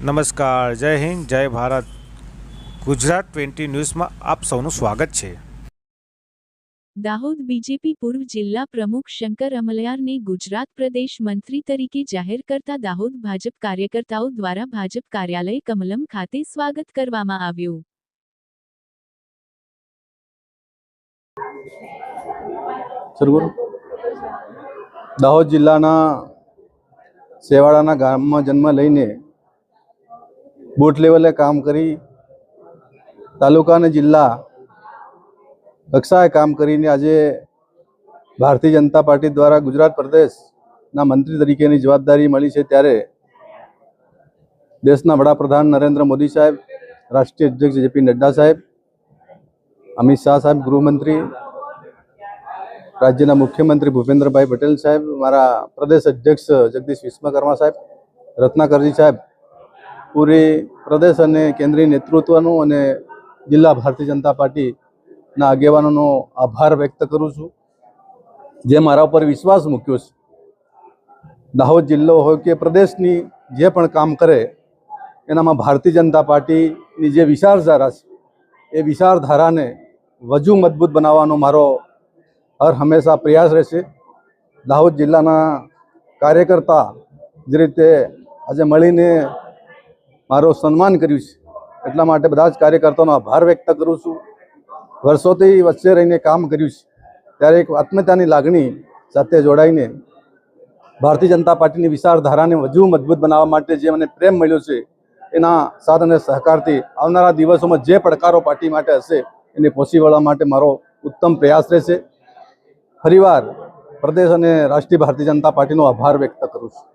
નમસ્કાર, જય હિન્દ, જય ભારત. ગુજરાત 20 ન્યૂઝમાં આપ સૌનું સ્વાગત છે. દાહોદ બીજેપી પૂર્વ જિલ્લા પ્રમુખ શંકર અમલયારને ગુજરાત પ્રદેશ મંત્રી તરીકે જાહેર કરતા દાહોદ ભાજપ કાર્યકર્તાઓ દ્વારા ભાજપ કાર્યાલય કમલમ ખાતે સ્વાગત કરવામાં આવ્યું. દાહોદ જિલ્લાના સેવાડાના ગામમાં જન્મ લઈને બૂથ લેવલે કામ કરી તાલુકા અને જિલ્લા કક્ષાએ કામ કરીને આજે ભારતીય જનતા પાર્ટી દ્વારા ગુજરાત પ્રદેશના મંત્રી તરીકેની જવાબદારી મળી છે. ત્યારે દેશના વડાપ્રધાન નરેન્દ્ર મોદી સાહેબ, રાષ્ટ્રીય અધ્યક્ષ જેપી નડ્ડા સાહેબ, અમિત શાહ સાહેબ ગૃહમંત્રી, રાજ્યના મુખ્યમંત્રી ભૂપેન્દ્રભાઈ પટેલ સાહેબ, મારા પ્રદેશ અધ્યક્ષ જગદીશ વિશ્વકર્મા સાહેબ, રત્નાકરજી સાહેબ, પૂરી પ્રદેશ અને કેન્દ્રીય નેતૃત્વનું અને જિલ્લા ભારતીય જનતા પાર્ટીના આગેવાનોનો આભાર વ્યક્ત કરું છું, જે મારા ઉપર વિશ્વાસ મૂક્યો છે. દાહોદ જિલ્લો હોય કે પ્રદેશની જે પણ કામ કરે એનામાં ભારતીય જનતા પાર્ટીની જે વિચારધારા છે એ વિચારધારાને વધુ મજબૂત બનાવવાનો મારો હર હંમેશા પ્રયાસ રહેશે. દાહોદ જિલ્લાના કાર્યકર્તા જે રીતે આજે મળીને મારું સન્માન કર્યું છે એટલા માટે બધા જ કાર્યકર્તાઓનો આભાર વ્યક્ત કરું છું. વર્ષોથી વચ્ચે રહીને કામ કર્યું છે ત્યારે એક આત્મીયતાની લાગણી સાથે જોડાઈને ભારતીય જનતા પાર્ટીની વિચારધારાને વધુ મજબૂત બનાવવા માટે જે મને પ્રેમ મળ્યો છે એના સાથ અને સહકારથી આવનારા દિવસોમાં જે પડકારો પાર્ટી માટે હશે એને પહોંચી વળવા માટે મારો ઉત્તમ પ્રયાસ રહેશે. ફરીવાર પ્રદેશ અને રાષ્ટ્રીય ભારતીય જનતા પાર્ટીનો આભાર વ્યક્ત કરું છું.